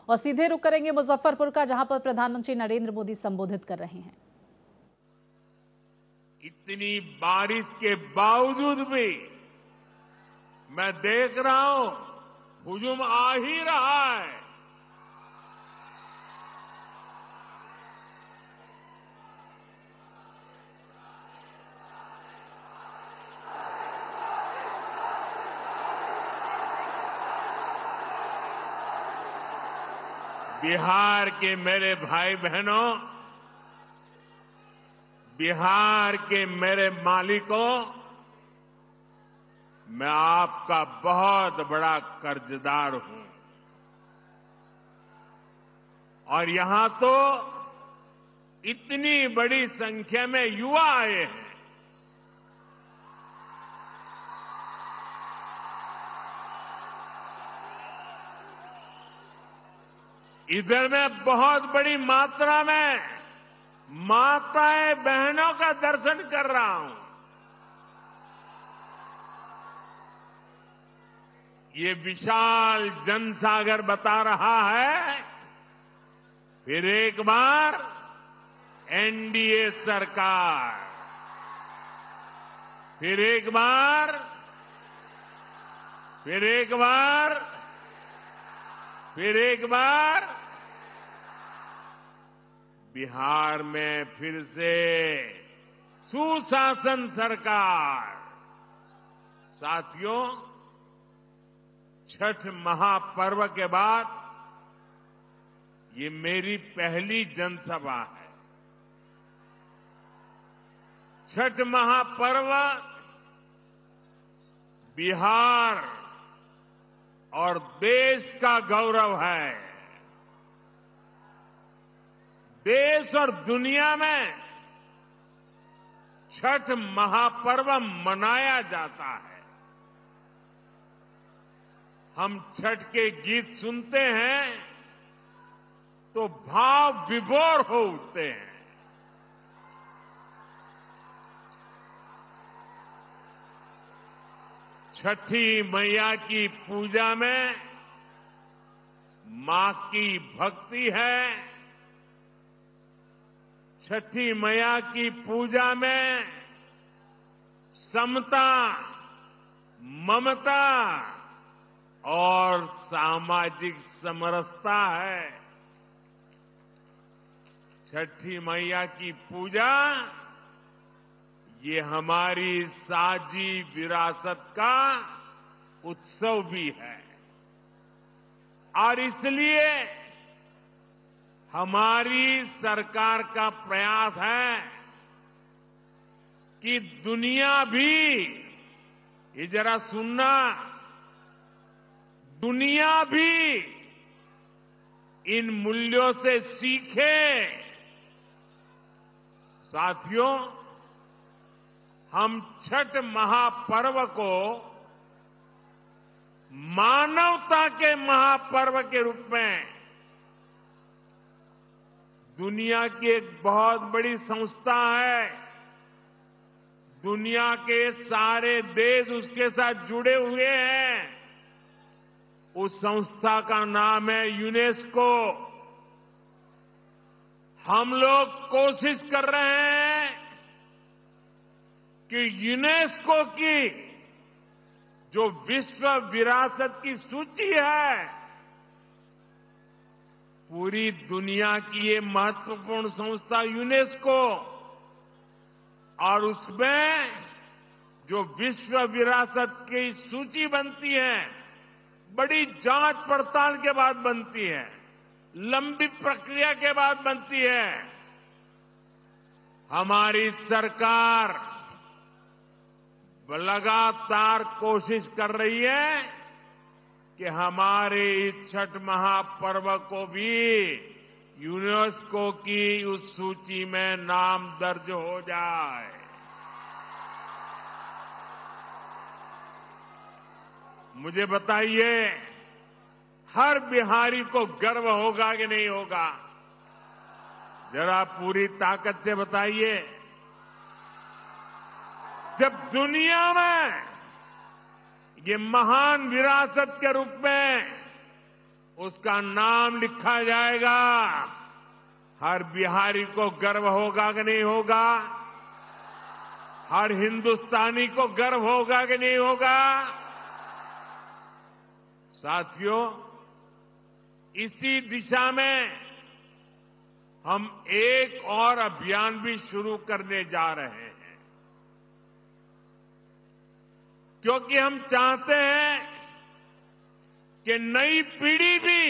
और सीधे रुख करेंगे मुजफ्फरपुर का, जहां पर प्रधानमंत्री नरेंद्र मोदी संबोधित कर रहे हैं। इतनी बारिश के बावजूद भी मैं देख रहा हूं हुजूम आ ही रहा है। बिहार के मेरे भाई बहनों, बिहार के मेरे मालिकों, मैं आपका बहुत बड़ा कर्जदार हूं। और यहां तो इतनी बड़ी संख्या में युवा आए हैं। इधर में बहुत बड़ी मात्रा में माताएं बहनों का दर्शन कर रहा हूं। ये विशाल जनसागर बता रहा है फिर एक बार एनडीए सरकार, फिर एक बार बिहार में फिर से सुशासन सरकार। साथियों, छठ महापर्व के बाद ये मेरी पहली जनसभा है। छठ महापर्व बिहार और देश का गौरव है। देश और दुनिया में छठ महापर्व मनाया जाता है। हम छठ के गीत सुनते हैं तो भाव विभोर हो उठते हैं। छठी मैया की पूजा में मां की भक्ति है। छठी मैया की पूजा में समता, ममता और सामाजिक समरसता है। छठी मैया की पूजा ये हमारी साझी विरासत का उत्सव भी है। और इसलिए हमारी सरकार का प्रयास है कि दुनिया भी, ये जरा सुनना, दुनिया भी इन मूल्यों से सीखे। साथियों, हम छठ महापर्व को मानवता के महापर्व के रूप में, दुनिया की एक बहुत बड़ी संस्था है, दुनिया के सारे देश उसके साथ जुड़े हुए हैं, उस संस्था का नाम है यूनेस्को। हम लोग कोशिश कर रहे हैं कि यूनेस्को की जो विश्व विरासत की सूची है, पूरी दुनिया की ये महत्वपूर्ण संस्था यूनेस्को, और उसमें जो विश्व विरासत की सूची बनती है, बड़ी जांच पड़ताल के बाद बनती है, लंबी प्रक्रिया के बाद बनती है। हमारी सरकार लगातार कोशिश कर रही है कि हमारे इस छठ महापर्व को भी यूनेस्को की उस सूची में नाम दर्ज हो जाए। मुझे बताइए, हर बिहारी को गर्व होगा कि नहीं होगा? जरा पूरी ताकत से बताइए। जब दुनिया में ये महान विरासत के रूप में उसका नाम लिखा जाएगा। हर बिहारी को गर्व होगा कि नहीं होगा? हर हिंदुस्तानी को गर्व होगा कि नहीं होगा? साथियों, इसी दिशा में हम एक और अभियान भी शुरू करने जा रहे हैं, क्योंकि हम चाहते हैं कि नई पीढ़ी भी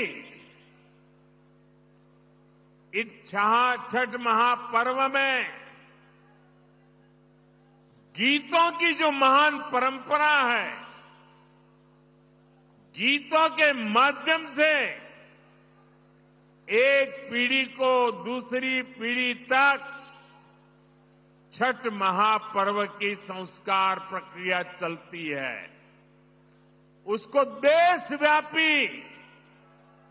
इस छठ महापर्व में गीतों की जो महान परंपरा है, गीतों के माध्यम से एक पीढ़ी को दूसरी पीढ़ी तक छठ महापर्व की संस्कार प्रक्रिया चलती है, उसको देशव्यापी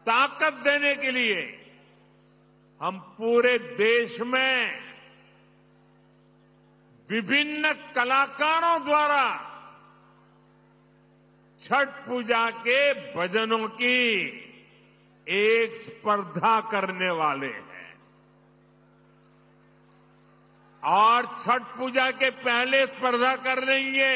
ताकत देने के लिए हम पूरे देश में विभिन्न कलाकारों द्वारा छठ पूजा के भजनों की एक स्पर्धा करने वाले हैं। और छठ पूजा के पहले स्पर्धा कर लेंगे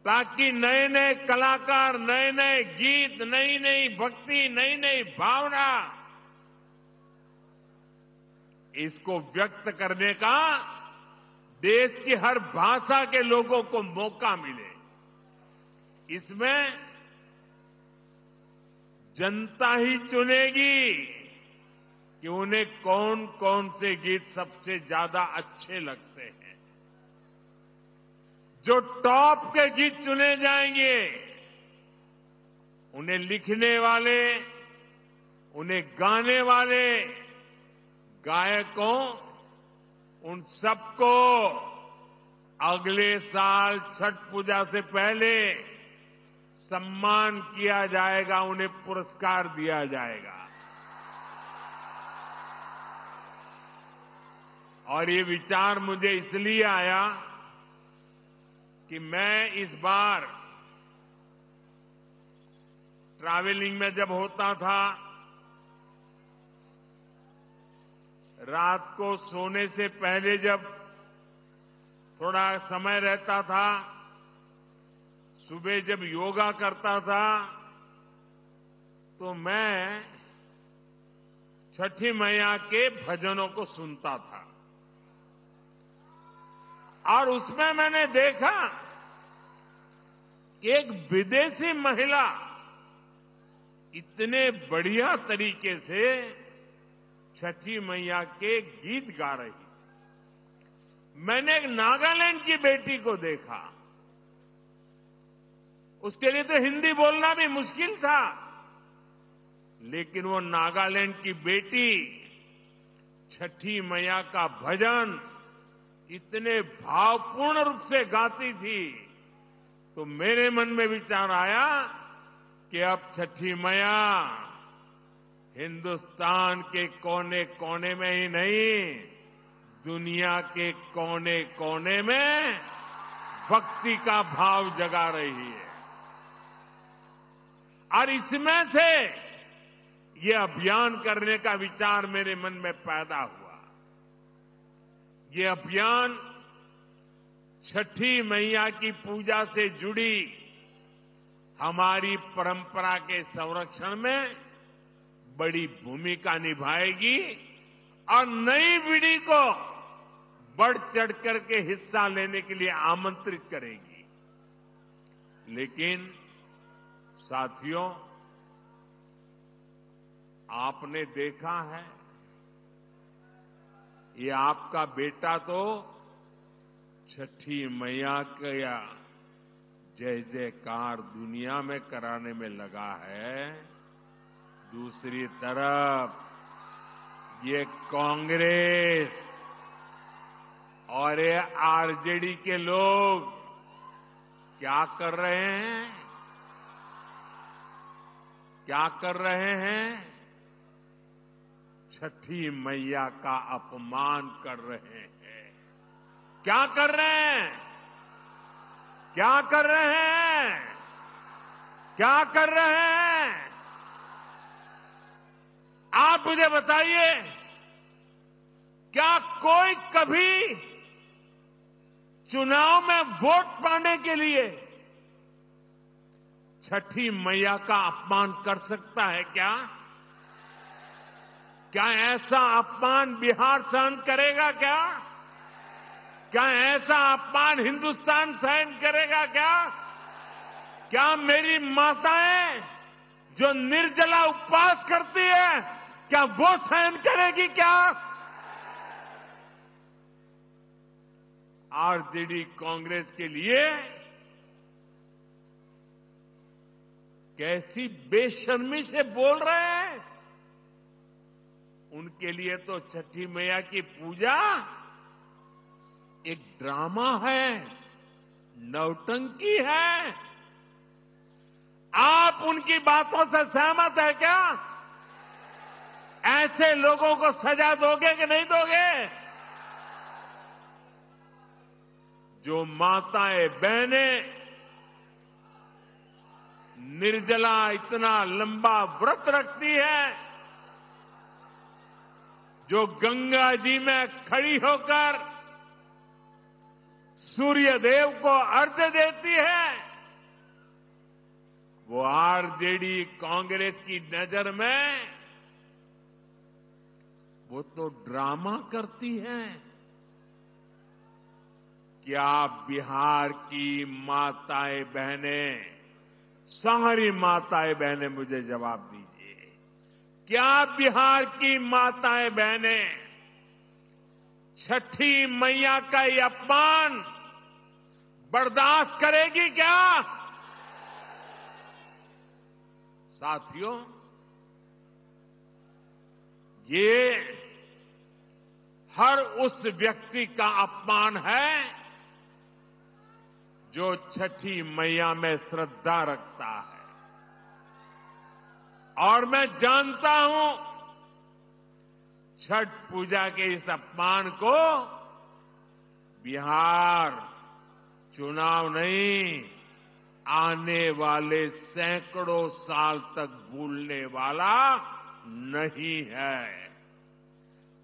ताकि नए नए कलाकार, नए नए गीत, नई नई भक्ति, नई नई भावना, इसको व्यक्त करने का देश की हर भाषा के लोगों को मौका मिले। इसमें जनता ही चुनेगी कि उन्हें कौन कौन से गीत सबसे ज्यादा अच्छे लगते हैं। जो टॉप के गीत चुने जाएंगे, उन्हें लिखने वाले, उन्हें गाने वाले गायकों, उन सबको अगले साल छठ पूजा से पहले सम्मान किया जाएगा, उन्हें पुरस्कार दिया जाएगा। और ये विचार मुझे इसलिए आया कि मैं इस बार ट्रैवलिंग में जब होता था, रात को सोने से पहले जब थोड़ा समय रहता था, सुबह जब योगा करता था, तो मैं छठी मैया के भजनों को सुनता था। और उसमें मैंने देखा कि एक विदेशी महिला इतने बढ़िया तरीके से छठी मैया के गीत गा रही। मैंने एक नागालैंड की बेटी को देखा, उसके लिए तो हिंदी बोलना भी मुश्किल था, लेकिन वो नागालैंड की बेटी छठी मैया का भजन इतने भावपूर्ण रूप से गाती थी, तो मेरे मन में विचार आया कि अब छठी मैया हिंदुस्तान के कोने कोने में ही नहीं, दुनिया के कोने कोने में भक्ति का भाव जगा रही है। और इसमें से ये अभियान करने का विचार मेरे मन में पैदा हुआ। ये अभियान छठी मैया की पूजा से जुड़ी हमारी परंपरा के संरक्षण में बड़ी भूमिका निभाएगी और नई पीढ़ी को बढ़ चढ़ करके हिस्सा लेने के लिए आमंत्रित करेगी। लेकिन साथियों, आपने देखा है, ये आपका बेटा तो छठी मैया का जय जयकार दुनिया में कराने में लगा है। दूसरी तरफ ये कांग्रेस और ये आरजेडी के लोग क्या कर रहे हैं? क्या कर रहे हैं? छठी मैया का अपमान कर रहे हैं। क्या कर रहे हैं? क्या कर रहे हैं? क्या कर रहे हैं? आप मुझे बताइए, क्या कोई कभी चुनाव में वोट पाने के लिए छठी मैया का अपमान कर सकता है क्या? क्या ऐसा अपमान बिहार सहन करेगा क्या? क्या ऐसा अपमान हिंदुस्तान सहन करेगा क्या? क्या मेरी माताएं जो निर्जला उपवास करती है, क्या वो सहन करेगी क्या? आरजेडी कांग्रेस के लिए कैसी बेशर्मी से बोल रहे हैं। उनके लिए तो छठी मैया की पूजा एक ड्रामा है, नौटंकी है। आप उनकी बातों से सहमत है क्या? ऐसे लोगों को सजा दोगे कि नहीं दोगे? जो माताएं बहनें निर्जला इतना लंबा व्रत रखती है, जो गंगा जी में खड़ी होकर सूर्य देव को अर्घ्य देती है, वो आरजेडी कांग्रेस की नजर में वो तो ड्रामा करती है। क्या बिहार की माताएं बहनें, सारी माताएं बहनें मुझे जवाब दीजिए, क्या बिहार की माताएं बहनें छठी मैया का ये अपमान बर्दाश्त करेगी क्या? साथियों, ये हर उस व्यक्ति का अपमान है जो छठी मैया में श्रद्धा रखता है। और मैं जानता हूं छठ पूजा के इस अपमान को बिहार चुनाव नहीं, आने वाले सैकड़ों साल तक भूलने वाला नहीं है।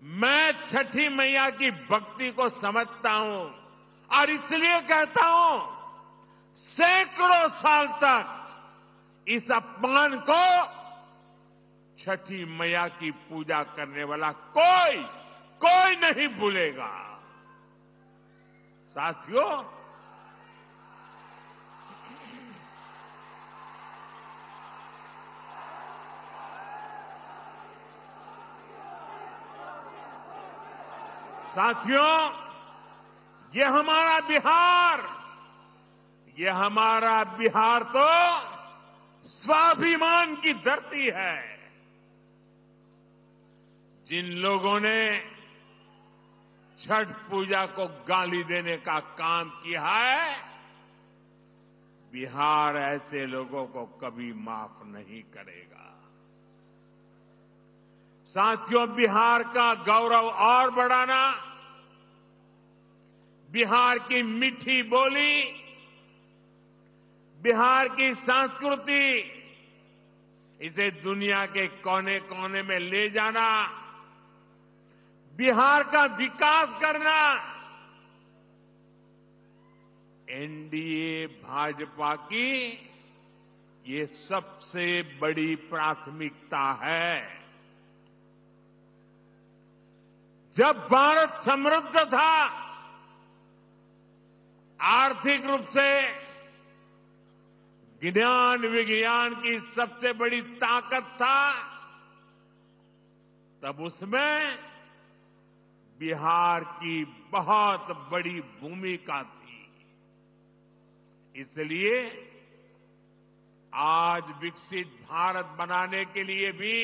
मैं छठी मैया की भक्ति को समझता हूं और इसलिए कहता हूं, सैकड़ों साल तक इस अपमान को छठी मैया की पूजा करने वाला कोई नहीं भूलेगा। साथियों, ये हमारा बिहार तो स्वाभिमान की धरती है। जिन लोगों ने छठ पूजा को गाली देने का काम किया है, बिहार ऐसे लोगों को कभी माफ नहीं करेगा। साथियों, बिहार का गौरव और बढ़ाना, बिहार की मीठी बोली, बिहार की संस्कृति, इसे दुनिया के कोने कोने में ले जाना, बिहार का विकास करना, एनडीए भाजपा की ये सबसे बड़ी प्राथमिकता है। जब भारत समृद्ध था, आर्थिक रूप से ज्ञान विज्ञान की सबसे बड़ी ताकत था, तब उसमें बिहार की बहुत बड़ी भूमिका थी। इसलिए आज विकसित भारत बनाने के लिए भी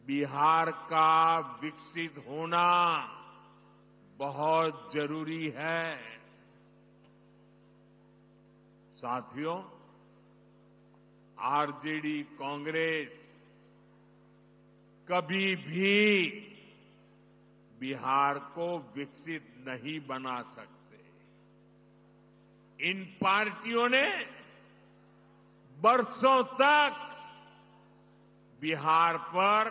बिहार का विकसित होना बहुत जरूरी है। साथियों, आरजेडी कांग्रेस कभी भी बिहार को विकसित नहीं बना सकते। इन पार्टियों ने बरसों तक बिहार पर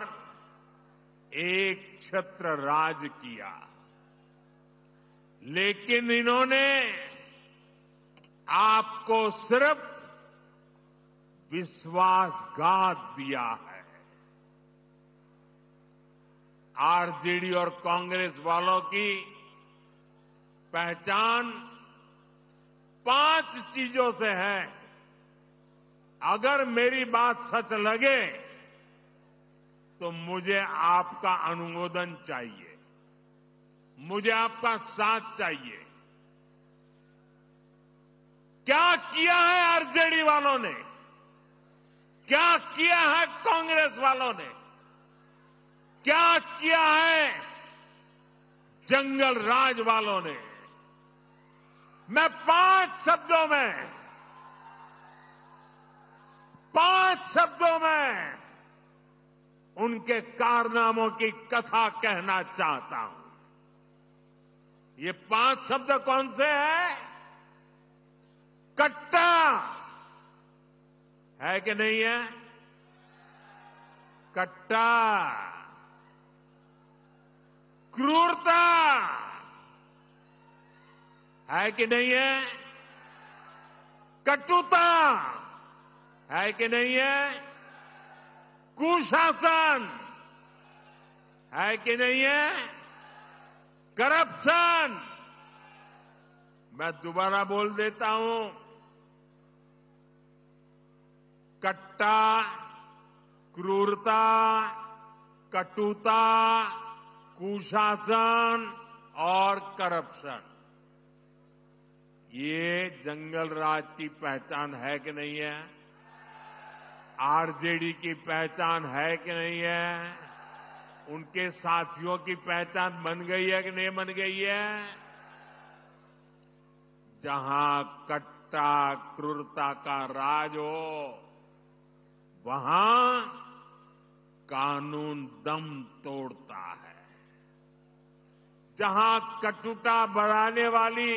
एक छत्र राज किया, लेकिन इन्होंने आपको सिर्फ विश्वासघात दिया है। आरजेडी और कांग्रेस वालों की पहचान 5 चीजों से है। अगर मेरी बात सच लगे तो मुझे आपका अनुमोदन चाहिए, मुझे आपका साथ चाहिए। क्या किया है आरजेडी वालों ने, क्या किया है कांग्रेस वालों ने, क्या किया है जंगल राज वालों ने? मैं 5 शब्दों में उनके कारनामों की कथा कहना चाहता हूं। ये 5 शब्द कौन से हैं? कट्टा है कि नहीं है? कट्टा, क्रूरता है कि नहीं है? कटुता है कि नहीं है? कुशासन है कि नहीं है? करप्शन। मैं दोबारा बोल देता हूं, कट्टा, क्रूरता, कटुता, कुशासन और करप्शन, ये जंगल राज की पहचान है कि नहीं है? आरजेडी की पहचान है कि नहीं है? उनके साथियों की पहचान बन गई है कि नहीं बन गई है? जहां कट्टा क्रूरता का राज हो, वहां कानून दम तोड़ता है। जहां कटुता बढ़ाने वाली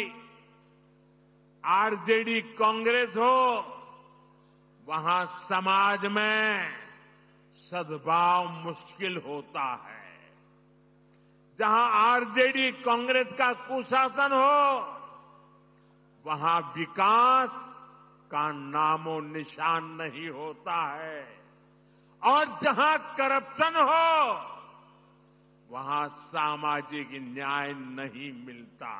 आरजेडी कांग्रेस हो, वहां समाज में सद्भाव मुश्किल होता है। जहां आरजेडी कांग्रेस का कुशासन हो, वहां विकास का नामो निशान नहीं होता है। और जहां करप्शन हो, वहां सामाजिक न्याय नहीं मिलता।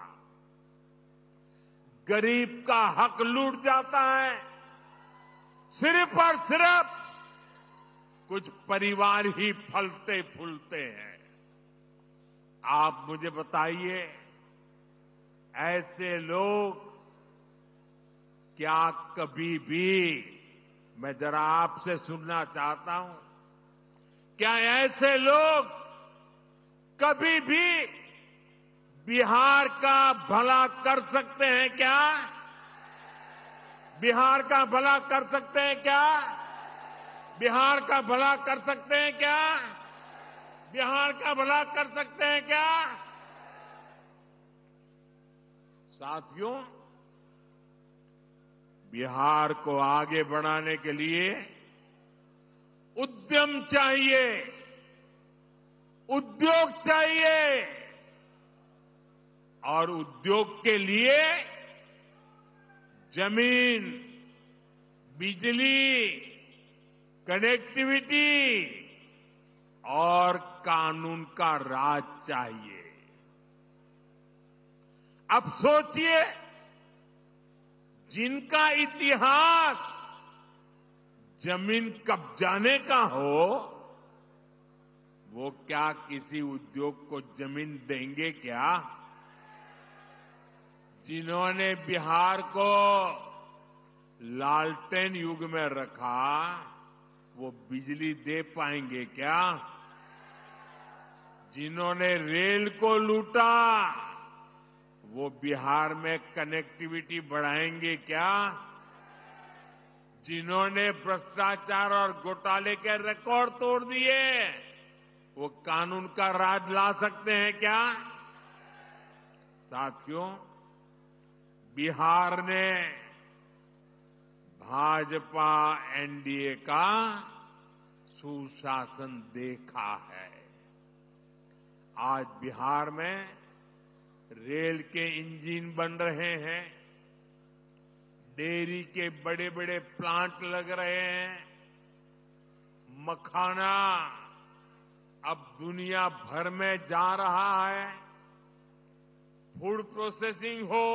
गरीब का हक लूट जाता है। सिर्फ और सिर्फ कुछ परिवार ही फलते फूलते हैं। आप मुझे बताइए, ऐसे लोग क्या कभी भी, मैं जरा आपसे सुनना चाहता हूं, क्या ऐसे लोग कभी भी बिहार का भला कर सकते हैं क्या? बिहार का भला कर सकते हैं क्या? बिहार का भला कर सकते हैं क्या? बिहार का भला कर सकते हैं क्या? साथियों, बिहार को आगे बढ़ाने के लिए उद्यम चाहिए, उद्योग चाहिए, और उद्योग के लिए जमीन, बिजली, कनेक्टिविटी और कानून का राज चाहिए। अब सोचिए, जिनका इतिहास जमीन कब्जाने का हो, वो क्या किसी उद्योग को जमीन देंगे क्या? जिन्होंने बिहार को लालटेन युग में रखा, वो बिजली दे पाएंगे क्या? जिन्होंने रेल को लूटा, वो बिहार में कनेक्टिविटी बढ़ाएंगे क्या? जिन्होंने भ्रष्टाचार और घोटाले के रिकॉर्ड तोड़ दिए, वो कानून का राज ला सकते हैं क्या? साथियों, बिहार ने भाजपा एनडीए का सुशासन देखा है। आज बिहार में रेल के इंजन बन रहे हैं, डेयरी के बड़े बड़े प्लांट लग रहे हैं, मखाना अब दुनिया भर में जा रहा है, फूड प्रोसेसिंग हो,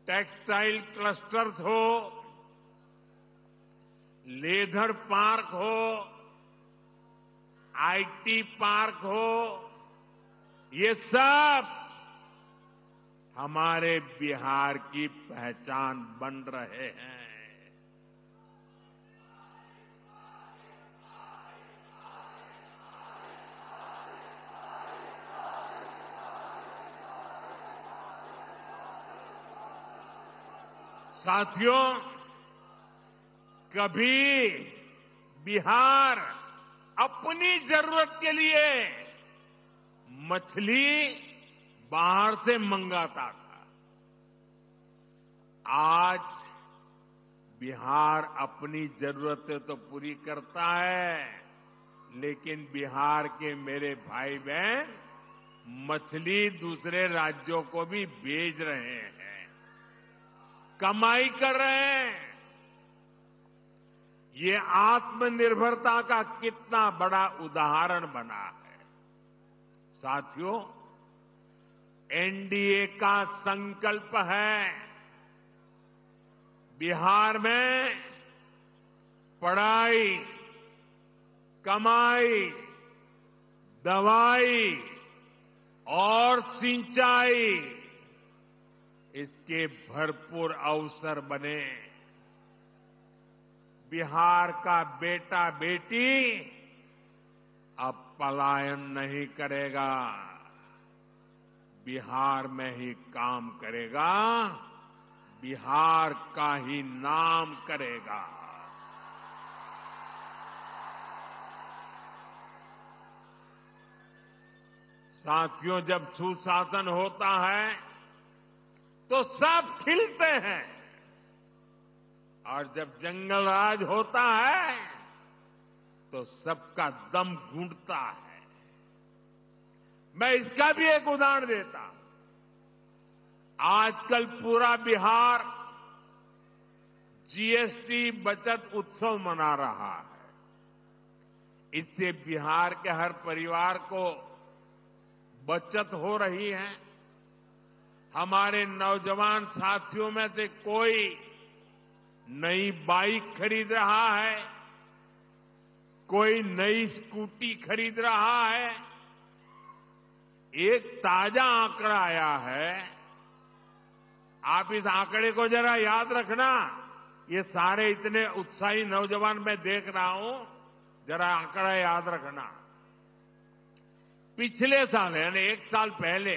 टेक्सटाइल क्लस्टर्स हो, लेदर पार्क हो, आईटी पार्क हो, ये सब हमारे बिहार की पहचान बन रहे हैं। साथियों, कभी बिहार अपनी जरूरत के लिए मछली बाहर से मंगाता था। आज बिहार अपनी जरूरतें तो पूरी करता है, लेकिन बिहार के मेरे भाई बहन मछली दूसरे राज्यों को भी भेज रहे हैं, कमाई कर रहे हैं। ये आत्मनिर्भरता का कितना बड़ा उदाहरण बना है। साथियों, एनडीए का संकल्प है बिहार में पढ़ाई, कमाई, दवाई और सिंचाई, इसके भरपूर अवसर बने। बिहार का बेटा बेटी अब पलायन नहीं करेगा, बिहार में ही काम करेगा, बिहार का ही नाम करेगा। साथियों, जब सुशासन होता है तो सब खिलते हैं, और जब जंगल राज होता है तो सबका दम घुटता है। मैं इसका भी एक उदाहरण देता हूं। आजकल पूरा बिहार जीएसटी बचत उत्सव मना रहा है। इससे बिहार के हर परिवार को बचत हो रही है। हमारे नौजवान साथियों में से कोई नई बाइक खरीद रहा है, कोई नई स्कूटी खरीद रहा है। एक ताजा आंकड़ा आया है, आप इस आंकड़े को जरा याद रखना। ये सारे इतने उत्साही नौजवान मैं देख रहा हूं, जरा आंकड़ा याद रखना। पिछले साल यानी एक साल पहले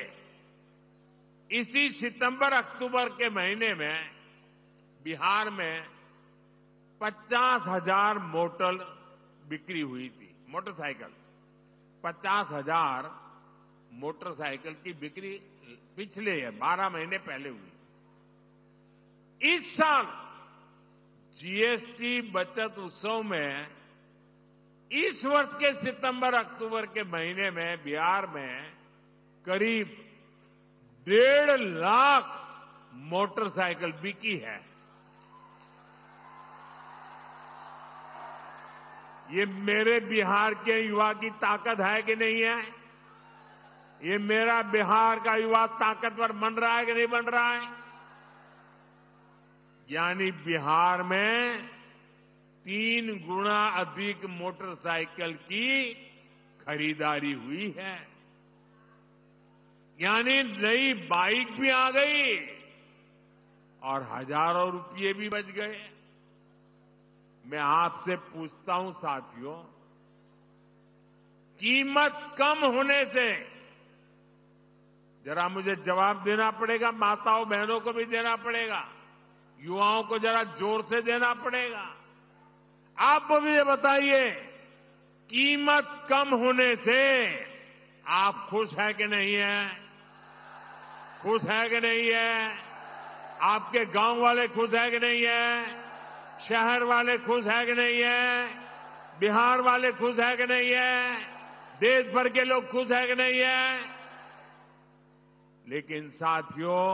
इसी सितंबर अक्टूबर के महीने में बिहार में 50,000 मोटर बिक्री हुई थी। मोटरसाइकिल 50,000 मोटरसाइकिल की बिक्री पिछले 12 महीने पहले हुई। इस साल जीएसटी बचत उत्सव में इस वर्ष के सितंबर अक्टूबर के महीने में बिहार में करीब 1.5 लाख मोटरसाइकिल बिकी है। ये मेरे बिहार के युवा की ताकत है कि नहीं है? ये मेरा बिहार का युवा ताकतवर बन रहा है कि नहीं बन रहा है? यानी बिहार में 3 गुना अधिक मोटरसाइकिल की खरीदारी हुई है। यानी नई बाइक भी आ गई और हजारों रुपये भी बच गए। मैं आपसे पूछता हूं साथियों, कीमत कम होने से, जरा मुझे जवाब देना पड़ेगा, माताओं बहनों को भी देना पड़ेगा, युवाओं को जरा जोर से देना पड़ेगा। आप मुझे बताइए, कीमत कम होने से आप खुश है कि नहीं है? खुश है कि नहीं है? आपके गांव वाले खुश है कि नहीं है? शहर वाले खुश है कि नहीं है? बिहार वाले खुश है कि नहीं है? देश भर के लोग खुश है कि नहीं है? लेकिन साथियों,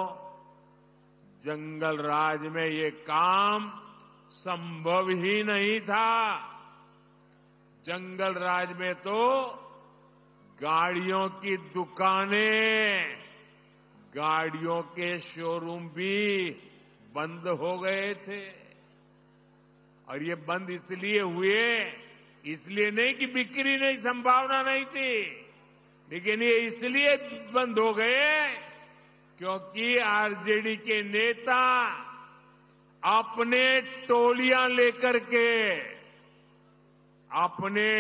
जंगल राज में ये काम संभव ही नहीं था। जंगल राज में तो गाड़ियों की दुकानें, गाड़ियों के शोरूम भी बंद हो गए थे। और ये बंद इसलिए हुए, इसलिए नहीं कि बिक्री नहीं, संभावना नहीं थी, लेकिन ये इसलिए बंद हो गए क्योंकि आरजेडी के नेता अपने टोलियां लेकर के अपने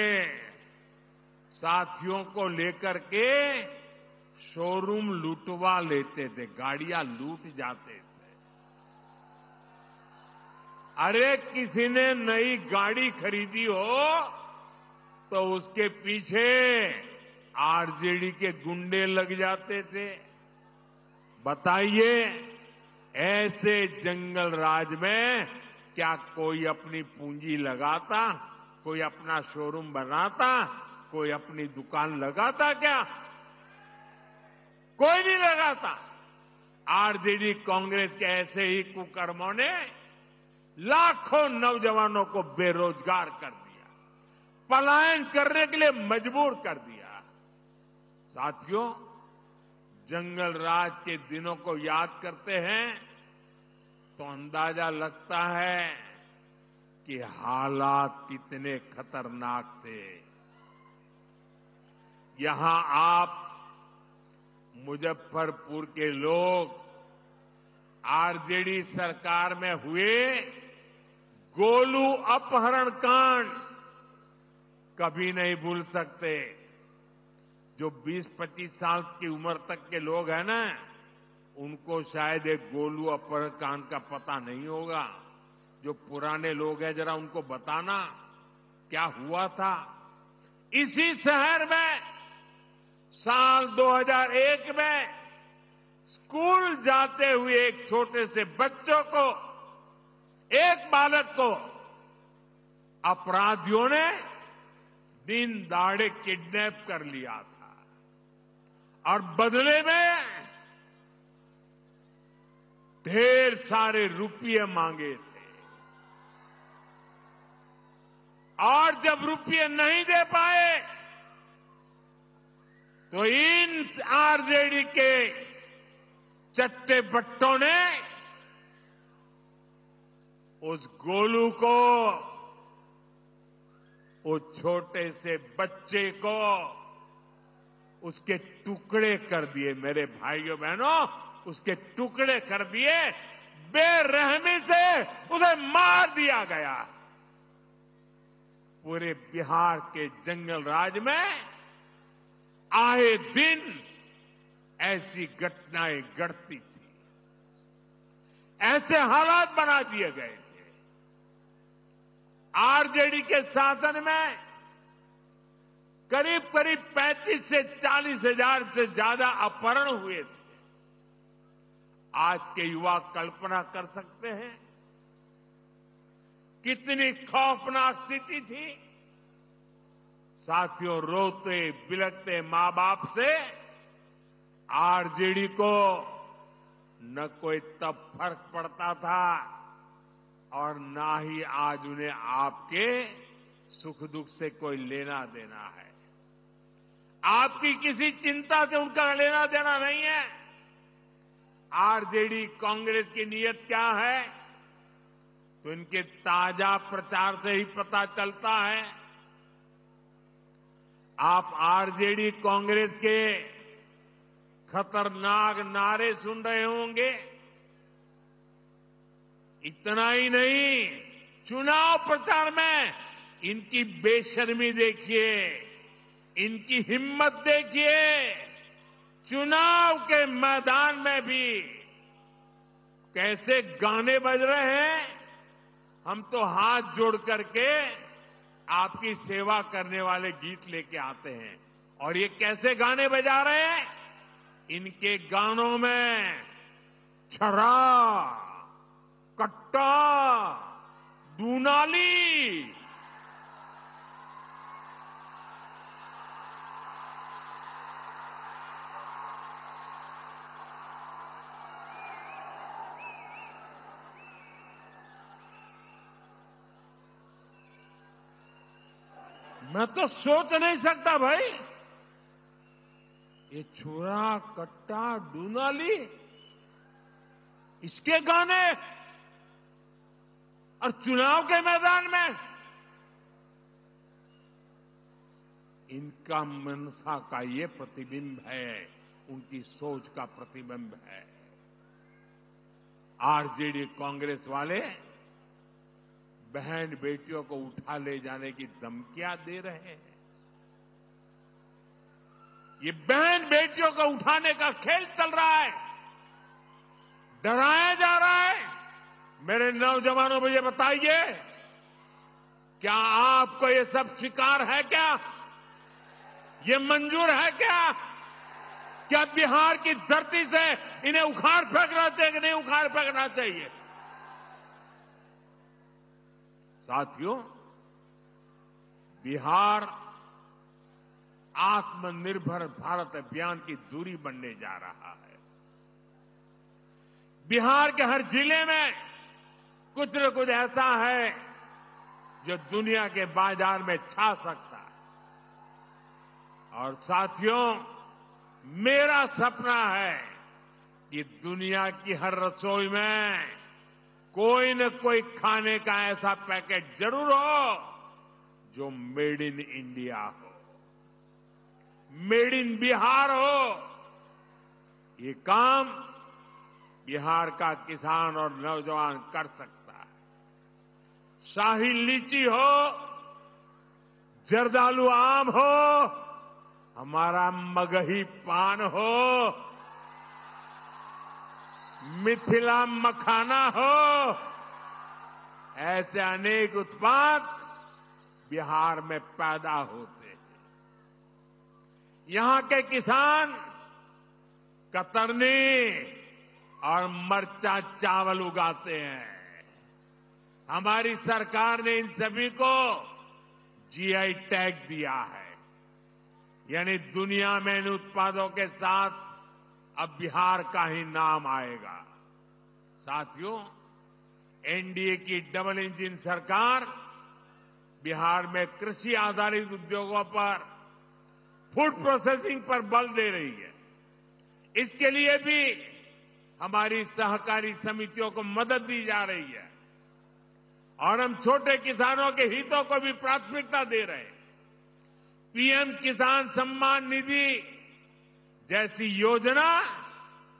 साथियों को लेकर के शोरूम लूटवा लेते थे, गाड़ियां लूट जाते थे। अरे किसी ने नई गाड़ी खरीदी हो तो उसके पीछे आरजेडी के गुंडे लग जाते थे। बताइए, ऐसे जंगल राज में क्या कोई अपनी पूंजी लगाता, कोई अपना शोरूम बनाता, कोई अपनी दुकान लगाता? क्या कोई नहीं लगाता। आरजेडी कांग्रेस के ऐसे ही कुकर्मों ने लाखों नौजवानों को बेरोजगार कर दिया, पलायन करने के लिए मजबूर कर दिया। साथियों, जंगल राज के दिनों को याद करते हैं तो अंदाजा लगता है कि हालात कितने खतरनाक थे। यहां आप मुजफ्फरपुर के लोग आरजेडी सरकार में हुए गोलू अपहरण कांड कभी नहीं भूल सकते। जो 20-25 साल की उम्र तक के लोग हैं ना, उनको शायद एक गोलू अपहरण कांड का पता नहीं होगा। जो पुराने लोग हैं, जरा उनको बताना क्या हुआ था। इसी शहर में साल 2001 में स्कूल जाते हुए एक छोटे से बच्चों को, एक बालक को अपराधियों ने दिन दहाड़े किडनैप कर लिया था और बदले में ढेर सारे रुपये मांगे थे। और जब रुपये नहीं दे पाए तो इन आरजेडी के चट्टे बट्टों ने उस गोलू को, उस छोटे से बच्चे को उसके टुकड़े कर दिए। मेरे भाइयों बहनों, उसके टुकड़े कर दिए, बेरहमी से उसे मार दिया गया। पूरे बिहार के जंगल राज में आए दिन ऐसी घटनाएं घटती थी, ऐसे हालात बना दिए गए थे। आरजेडी के शासन में करीब करीब 35 से 40 हजार से ज्यादा अपहरण हुए थे। आज के युवा कल्पना कर सकते हैं कितनी खौफनाक स्थिति थी। साथियों, रोते बिलखते मां बाप से आरजेडी को न कोई तब फर्क पड़ता था और ना ही आज उन्हें आपके सुख दुख से कोई लेना देना है। आपकी किसी चिंता से उनका लेना देना नहीं है। आरजेडी कांग्रेस की नीयत क्या है तो इनके ताजा प्रचार से ही पता चलता है। आप आरजेडी कांग्रेस के खतरनाक नारे सुन रहे होंगे। इतना ही नहीं, चुनाव प्रचार में इनकी बेशर्मी देखिए, इनकी हिम्मत देखिए। चुनाव के मैदान में भी कैसे गाने बज रहे हैं। हम तो हाथ जोड़ करके आपकी सेवा करने वाले गीत लेके आते हैं, और ये कैसे गाने बजा रहे हैं। इनके गानों में छर्रा, कट्टा, दूनाली। मैं तो सोच नहीं सकता भाई, ये छोरा कट्टा दूनाली, इसके गाने और चुनाव के मैदान में। इनका मनसा का ये प्रतिबिंब है, उनकी सोच का प्रतिबिंब है। आरजेडी कांग्रेस वाले बहन बेटियों को उठा ले जाने की धमकियां दे रहे हैं। ये बहन बेटियों को उठाने का खेल चल रहा है, डराया जा रहा है। मेरे नौजवानों मुझे बताइए, क्या आपको ये सब स्वीकार है? क्या ये मंजूर है? क्या बिहार की धरती से इन्हें उखाड़ फेंकना चाहिए कि नहीं उखाड़ फेंकना चाहिए? साथियों, बिहार आत्मनिर्भर भारत अभियान की धुरी बनने जा रहा है। बिहार के हर जिले में कुछ न कुछ ऐसा है जो दुनिया के बाजार में छा सकता है। और साथियों, मेरा सपना है कि दुनिया की हर रसोई में कोई न कोई खाने का ऐसा पैकेट जरूर हो जो मेड इन इंडिया हो, मेड इन बिहार हो। ये काम बिहार का किसान और नौजवान कर सकता है। शाही लीची हो, जर्दालू आम हो, हमारा मगही पान हो, मिथिला मखाना हो, ऐसे अनेक उत्पाद बिहार में पैदा होते हैं। यहां के किसान कतरनी और मरचा चावल उगाते हैं। हमारी सरकार ने इन सभी को जीआई टैग दिया है, यानी दुनिया में इन उत्पादों के साथ अब बिहार का ही नाम आएगा। साथियों, एनडीए की डबल इंजन सरकार बिहार में कृषि आधारित उद्योगों पर, फूड प्रोसेसिंग पर बल दे रही है। इसके लिए भी हमारी सहकारी समितियों को मदद दी जा रही है और हम छोटे किसानों के हितों को भी प्राथमिकता दे रहे हैं। पीएम किसान सम्मान निधि जैसी योजना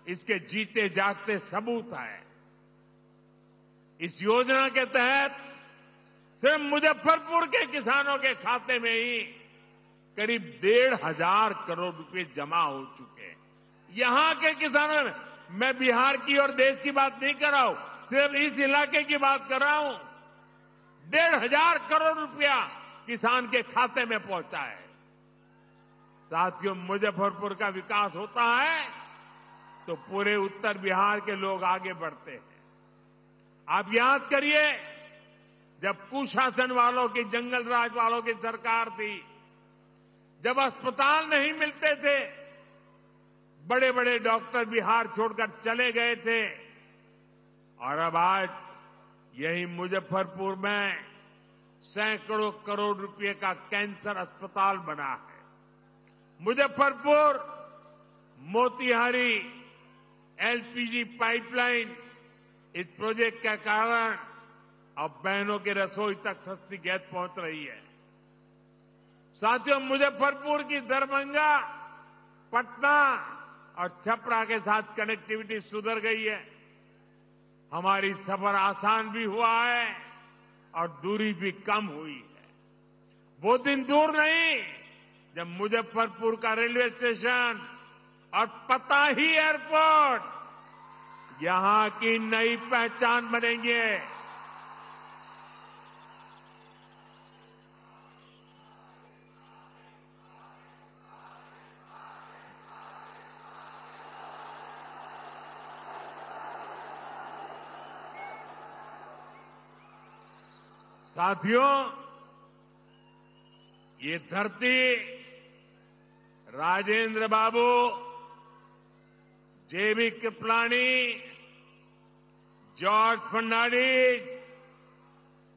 इसके जीते जागते सबूत है। इस योजना के तहत सिर्फ मुजफ्फरपुर के किसानों के खाते में ही करीब 1,500 करोड़ रुपए जमा हो चुके हैं। यहां के किसानों में, मैं बिहार की और देश की बात नहीं कर रहा हूं, सिर्फ इस इलाके की बात कर रहा हूं। 1,500 करोड़ रुपया किसान के खाते में पहुंचा है। साथियों, मुजफ्फरपुर का विकास होता है तो पूरे उत्तर बिहार के लोग आगे बढ़ते हैं। आप याद करिए, जब कुशासन वालों की, जंगल राज वालों की सरकार थी, जब अस्पताल नहीं मिलते थे, बड़े बड़े डॉक्टर बिहार छोड़कर चले गए थे, और अब आज यही मुजफ्फरपुर में सैकड़ों करोड़ रुपए का कैंसर अस्पताल बना है। मुजफ्फरपुर मोतिहारी एलपीजी पाइपलाइन, इस प्रोजेक्ट के कारण अब बहनों की रसोई तक सस्ती गैस पहुंच रही है। साथियों, मुजफ्फरपुर की दरभंगा, पटना और छपरा के साथ कनेक्टिविटी सुधर गई है। हमारी सफर आसान भी हुआ है और दूरी भी कम हुई है। वो दिन दूर नहीं जब मुजफ्फरपुर का रेलवे स्टेशन और पताही एयरपोर्ट यहां की नई पहचान बनेंगे। साथियों, ये धरती राजेंद्र बाबू, जेबी कृपलानी, जॉर्ज फर्नांडिस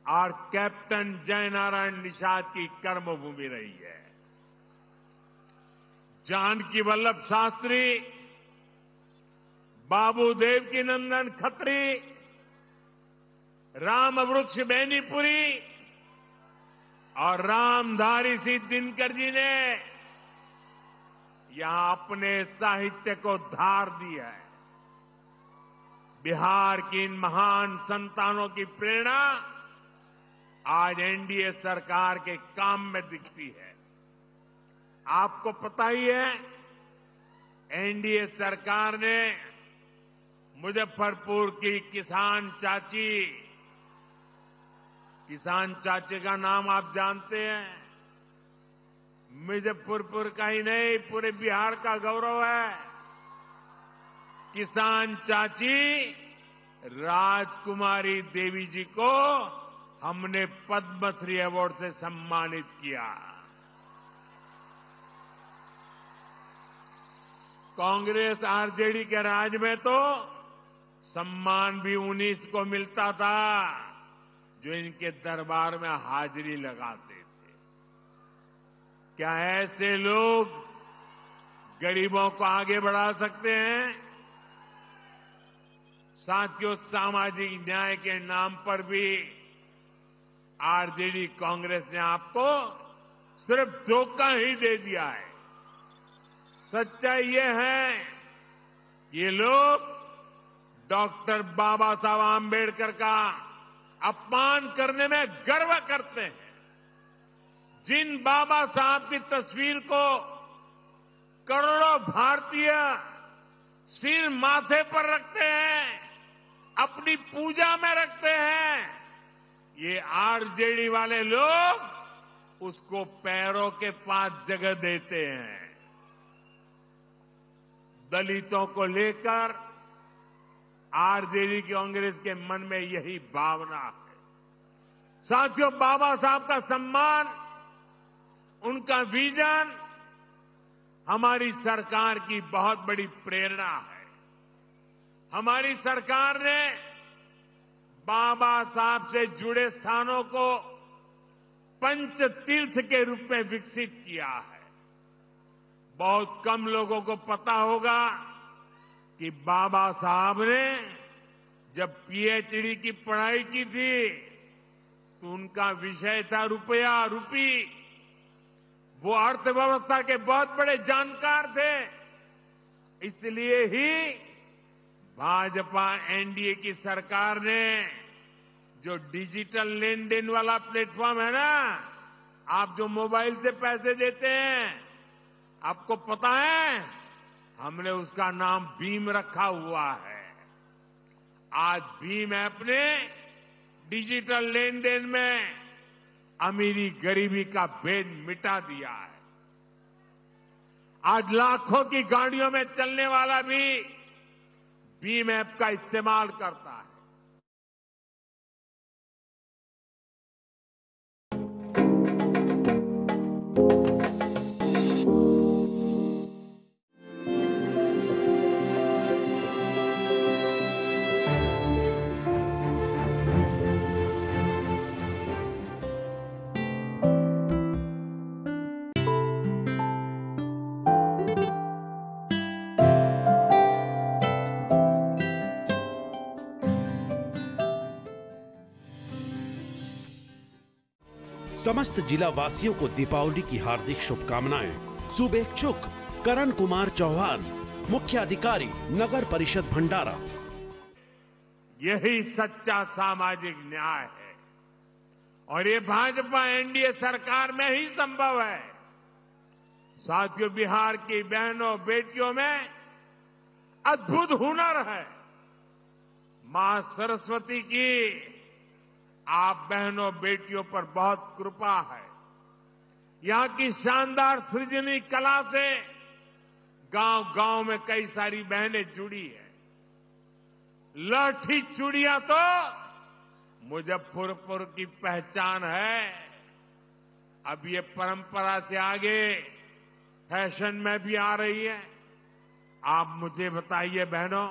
और कैप्टन जयनारायण निषाद की कर्मभूमि रही है। जानकी वल्लभ शास्त्री, बाबू देवकी नंदन खत्री, राम वृक्ष बेनीपुरी और रामधारी सिंह दिनकर जी ने यहां अपने साहित्य को धार दी है। बिहार की इन महान संतानों की प्रेरणा आज एनडीए सरकार के काम में दिखती है। आपको पता ही है, एनडीए सरकार ने मुजफ्फरपुर की किसान चाची का नाम आप जानते हैं। मुजफ्फरपुर का ही नहीं, पूरे बिहार का गौरव है। किसान चाची राजकुमारी देवी जी को हमने पद्मश्री अवार्ड से सम्मानित किया। कांग्रेस आरजेडी के राज में तो सम्मान भी उन्हीं को मिलता था जो इनके दरबार में हाजिरी लगाते थे। क्या ऐसे लोग गरीबों को आगे बढ़ा सकते हैं? साथियों, सामाजिक न्याय के नाम पर भी आरजेडी कांग्रेस ने आपको सिर्फ धोखा ही दे दिया है। सच्चाई ये है, ये लोग डॉक्टर बाबा साहब आंबेडकर का अपमान करने में गर्व करते हैं। जिन बाबा साहब की तस्वीर को करोड़ों भारतीय सिर माथे पर रखते हैं, अपनी पूजा में रखते हैं, ये आरजेडी वाले लोग उसको पैरों के पास जगह देते हैं। दलितों को लेकर आरजेडी कांग्रेस के मन में यही भावना है। साथियों, बाबा साहब का सम्मान, उनका विजन हमारी सरकार की बहुत बड़ी प्रेरणा है। हमारी सरकार ने बाबा साहब से जुड़े स्थानों को पंच तीर्थ के रूप में विकसित किया है। बहुत कम लोगों को पता होगा कि बाबा साहब ने जब पीएचडी की पढ़ाई की थी तो उनका विषय था रुपया रूपी। वो अर्थव्यवस्था के बहुत बड़े जानकार थे। इसलिए ही भाजपा एनडीए की सरकार ने जो डिजिटल लेन देन वाला प्लेटफॉर्म है ना, आप जो मोबाइल से पैसे देते हैं, आपको पता है, हमने उसका नाम भीम रखा हुआ है। आज भीम ऐप ने डिजिटल लेन देन में अमीरी गरीबी का भेद मिटा दिया है। आज लाखों की गाड़ियों में चलने वाला भी भीम ऐप का इस्तेमाल करता है। समस्त जिला वासियों को दीपावली की हार्दिक शुभकामनाएं। शुभेच्छुक करण कुमार चौहान, मुख्य अधिकारी नगर परिषद भंडारा। यही सच्चा सामाजिक न्याय है और ये भाजपा एनडीए सरकार में ही संभव है। साथियों, बिहार की बहनों बेटियों में अद्भुत हुनर है। मां सरस्वती की आप बहनों बेटियों पर बहुत कृपा है। यहां की शानदार सृजनी कला से गांव-गांव में कई सारी बहनें जुड़ी हैं। लाठी चूड़ियां तो मुजफ्फरपुर की पहचान है। अब ये परंपरा से आगे फैशन में भी आ रही है। आप मुझे बताइए बहनों,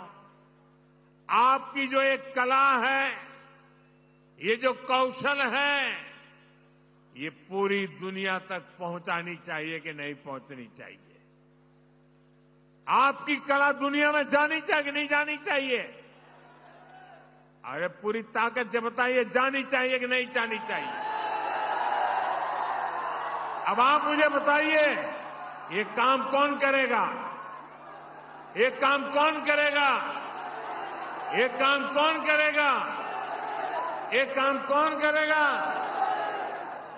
आपकी जो एक कला है, ये जो कौशल है, ये पूरी दुनिया तक पहुंचानी चाहिए कि नहीं पहुंचनी चाहिए? आपकी कला दुनिया में जानी चाहिए कि नहीं जानी चाहिए? अरे पूरी ताकत से बताइए, जानी चाहिए कि नहीं जानी चाहिए? अब आप मुझे बताइए, ये काम कौन करेगा? ये काम कौन करेगा? ये काम कौन करेगा? ये काम कौन करेगा?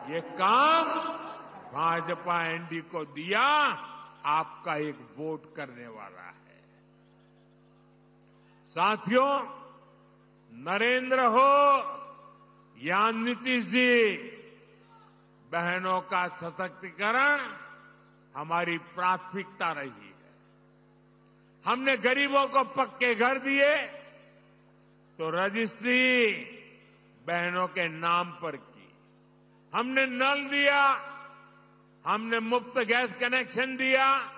ये काम भाजपा एनडीए को दिया, आपका एक वोट करने वाला है। साथियों, नरेंद्र हो या नीतीश जी, बहनों का सशक्तिकरण हमारी प्राथमिकता रही है। हमने गरीबों को पक्के घर दिए तो रजिस्ट्री बहनों के नाम पर की। हमने नल दिया, हमने मुफ्त गैस कनेक्शन दिया,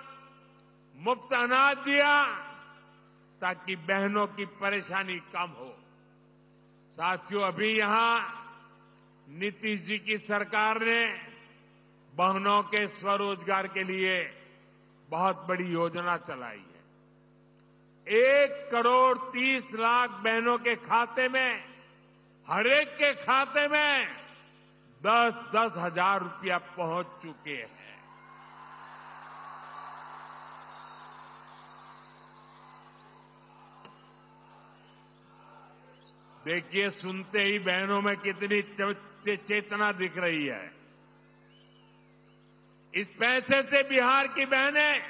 मुफ्त अनाज दिया, ताकि बहनों की परेशानी कम हो। साथियों, अभी यहां नीतीश जी की सरकार ने बहनों के स्वरोजगार के लिए बहुत बड़ी योजना चलाई है। 1,30,00,000 बहनों के खाते में, हर एक के खाते में 10-10 हजार रुपया पहुंच चुके हैं। देखिए, सुनते ही बहनों में कितनी चेतना दिख रही है। इस पैसे से बिहार की बहनें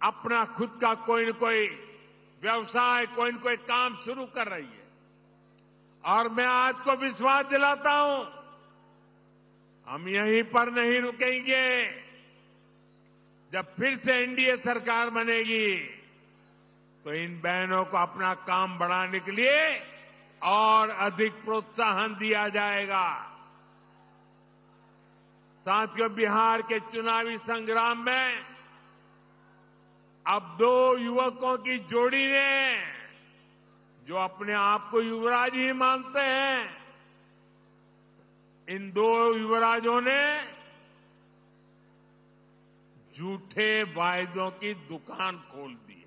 अपना खुद का कोई न कोई व्यवसाय, कोई न कोई काम शुरू कर रही है। और मैं आज को विश्वास दिलाता हूं, हम यहीं पर नहीं रुकेंगे। जब फिर से एनडीए सरकार बनेगी तो इन बहनों को अपना काम बढ़ाने के लिए और अधिक प्रोत्साहन दिया जाएगा। साथियों, बिहार के चुनावी संग्राम में अब 2 युवकों की जोड़ी ने, जो अपने आप को युवराज ही मानते हैं, इन 2 युवराजों ने झूठे वायदों की दुकान खोल दी है।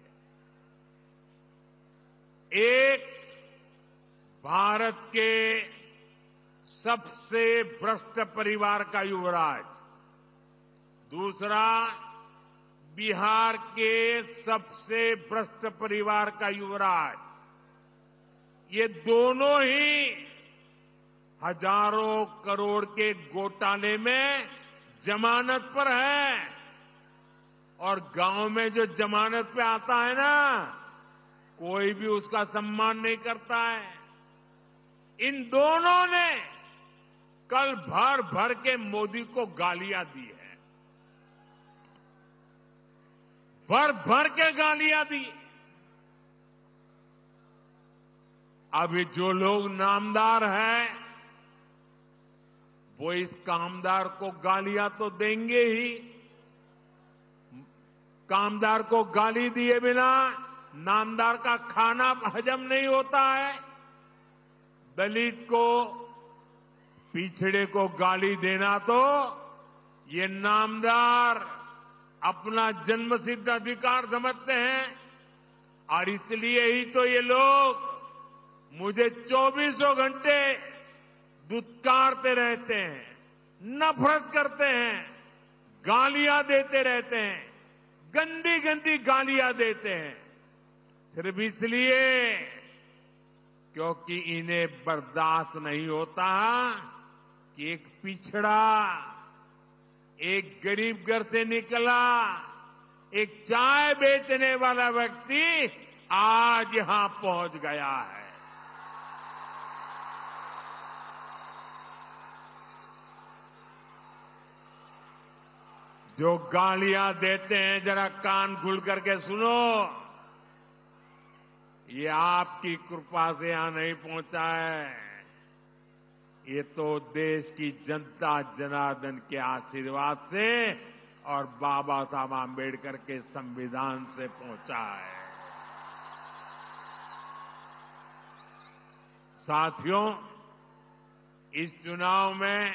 एक भारत के सबसे भ्रष्ट परिवार का युवराज, दूसरा बिहार के सबसे भ्रष्ट परिवार का युवराज। ये दोनों ही हजारों करोड़ के घोटाले में जमानत पर है। और गांव में जो जमानत पे आता है ना, कोई भी उसका सम्मान नहीं करता है। इन दोनों ने कल भर भर के मोदी को गालियां दी है, भर भर के गालियां दी। अभी जो लोग नामदार हैं, वो इस कामदार को गालियां तो देंगे ही। कामदार को गाली दिए बिना नामदार का खाना हजम नहीं होता है। दलित को, पिछड़े को गाली देना तो ये नामदार अपना जन्मसिद्ध अधिकार समझते हैं। और इसलिए ही तो ये लोग मुझे 24 घंटे दुत्कारते रहते हैं, नफरत करते हैं, गालियां देते रहते हैं, गंदी गंदी गालियां देते हैं, सिर्फ इसलिए क्योंकि इन्हें बर्दाश्त नहीं होता कि एक पिछड़ा, एक गरीब घर से निकला, एक चाय बेचने वाला व्यक्ति आज यहां पहुंच गया है। जो गालियां देते हैं, जरा कान खुल करके सुनो। ये आपकी कृपा से यहां नहीं पहुंचा है, ये तो देश की जनता जनार्दन के आशीर्वाद से और बाबा साहब आम्बेडकर के संविधान से पहुंचा है। साथियों, इस चुनाव में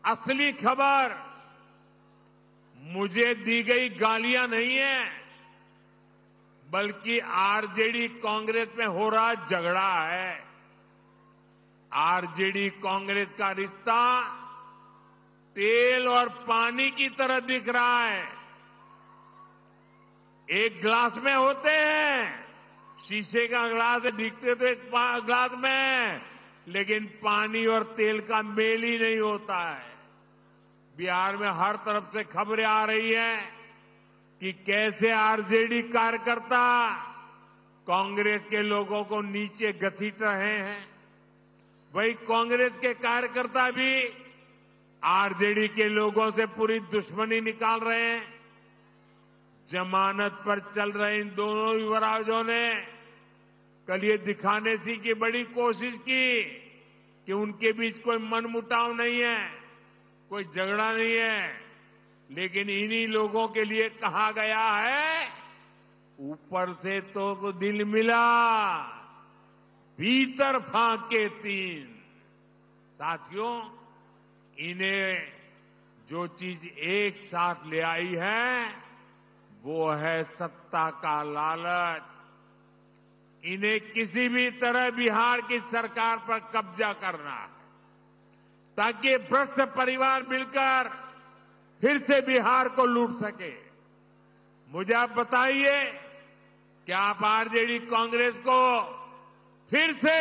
असली खबर मुझे दी गई गालियां नहीं है, बल्कि आरजेडी कांग्रेस में हो रहा झगड़ा है। आरजेडी कांग्रेस का रिश्ता तेल और पानी की तरह दिख रहा है। एक गिलास में होते हैं, शीशे का गिलास दिखते तो एक गिलास में, लेकिन पानी और तेल का मेल ही नहीं होता है। बिहार में हर तरफ से खबरें आ रही हैं कि कैसे आरजेडी कार्यकर्ता कांग्रेस के लोगों को नीचे घसीट रहे हैं। वही कांग्रेस के कार्यकर्ता भी आरजेडी के लोगों से पूरी दुश्मनी निकाल रहे हैं। जमानत पर चल रहे इन दोनों युवराजों ने कल ये दिखाने की बड़ी कोशिश की कि उनके बीच कोई मनमुटाव नहीं है, कोई झगड़ा नहीं है, लेकिन इन्हीं लोगों के लिए कहा गया है, ऊपर से तो दिल मिला, भीतर फाके तीन। साथियों, इन्हें जो चीज एक साथ ले आई है वो है सत्ता का लालच। इन्हें किसी भी तरह बिहार की सरकार पर कब्जा करना है ताकि भ्रष्ट परिवार मिलकर फिर से बिहार को लूट सके। मुझे आप बताइए कि आप आरजेडी कांग्रेस को फिर से,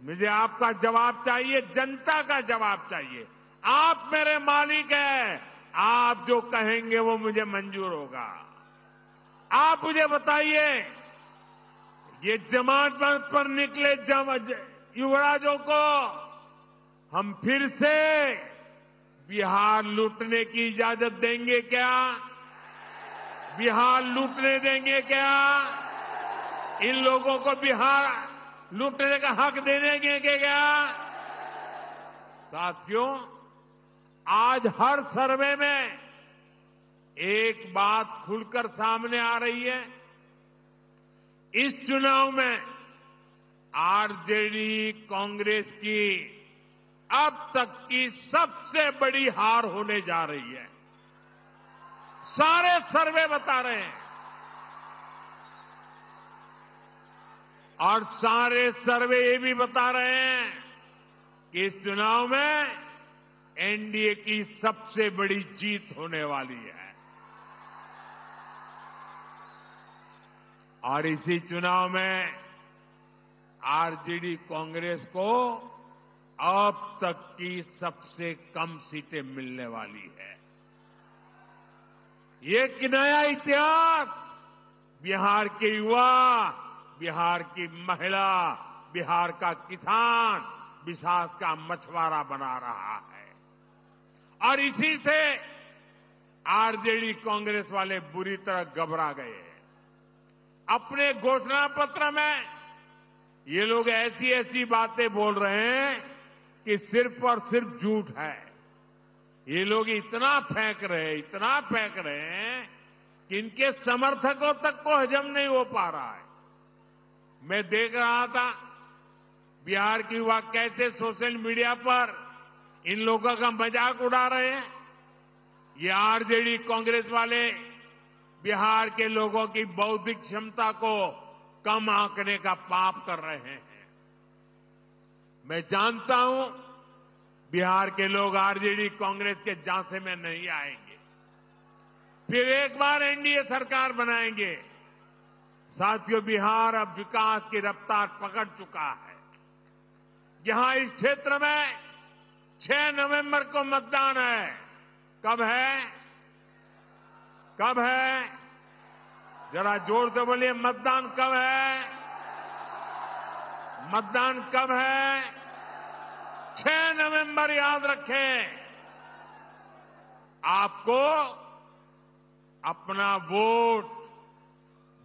मुझे आपका जवाब चाहिए, जनता का जवाब चाहिए। आप मेरे मालिक हैं, आप जो कहेंगे वो मुझे मंजूर होगा। आप मुझे बताइए, ये जमानत पर निकले युवराजों को हम फिर से बिहार लूटने की इजाजत देंगे क्या? बिहार लूटने देंगे क्या? इन लोगों को बिहार लूटने का हक देंगे क्या? साथियों, आज हर सर्वे में एक बात खुलकर सामने आ रही है। इस चुनाव में आरजेडी कांग्रेस की अब तक की सबसे बड़ी हार होने जा रही है। सारे सर्वे बता रहे हैं और सारे सर्वे ये भी बता रहे हैं कि इस चुनाव में एनडीए की सबसे बड़ी जीत होने वाली है। और इसी चुनाव में आरजेडी कांग्रेस को अब तक की सबसे कम सीटें मिलने वाली है। ये एक नया इतिहास बिहार के युवा, बिहार की महिला, बिहार का किसान, बिहार का मछुआरा बना रहा है। और इसी से आरजेडी कांग्रेस वाले बुरी तरह घबरा गए। अपने घोषणा पत्र में ये लोग ऐसी ऐसी बातें बोल रहे हैं कि सिर्फ और सिर्फ झूठ है। ये लोग इतना फेंक रहे हैं कि इनके समर्थकों तक को हजम नहीं हो पा रहा है। मैं देख रहा था बिहार के युवा कैसे सोशल मीडिया पर इन लोगों का मजाक उड़ा रहे हैं। ये आरजेडी कांग्रेस वाले बिहार के लोगों की बौद्धिक क्षमता को कम आंकने का पाप कर रहे हैं। मैं जानता हूं बिहार के लोग आरजेडी कांग्रेस के झांसे में नहीं आएंगे, फिर एक बार एनडीए सरकार बनाएंगे। साथियों, बिहार अब विकास की रफ्तार पकड़ चुका है। यहां इस क्षेत्र में 6 नवंबर को मतदान है। कब है? कब है? जरा जोर से बोलिए, मतदान कब है? मतदान कब है? 6 नवंबर याद रखें। आपको अपना वोट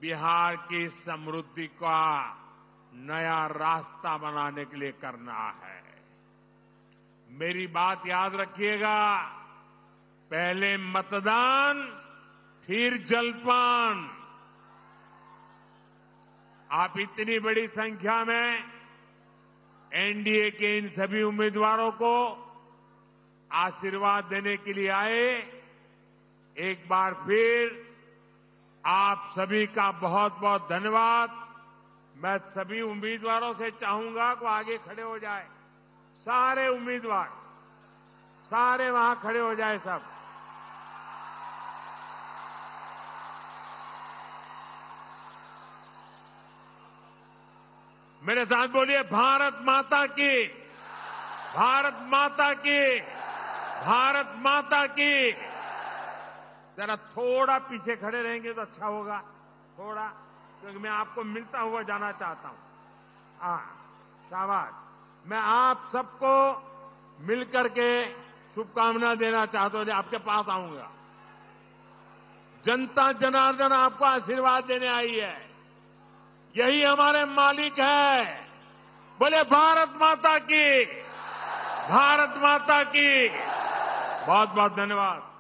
बिहार की समृद्धि का नया रास्ता बनाने के लिए करना है। मेरी बात याद रखिएगा, पहले मतदान फिर जलपान। आप इतनी बड़ी संख्या में एनडीए के इन सभी उम्मीदवारों को आशीर्वाद देने के लिए आए। एक बार फिर आप सभी का बहुत बहुत धन्यवाद। मैं सभी उम्मीदवारों से चाहूंगा कि आगे खड़े हो जाए। सारे उम्मीदवार, सारे वहां खड़े हो जाए सब। मेरे साथ बोलिए, भारत माता की, भारत माता की, भारत माता की। जरा थोड़ा पीछे खड़े रहेंगे तो अच्छा होगा, थोड़ा, क्योंकि मैं आपको मिलता हुआ जाना चाहता हूं। हाँ, शाबाश। मैं आप सबको मिलकर के शुभकामना देना चाहता हूं। आपके पास आऊंगा। जनता जनार्दन आपको आशीर्वाद देने आई है। यही हमारे मालिक है। बोले भारत माता की, भारत माता की। बहुत बहुत धन्यवाद।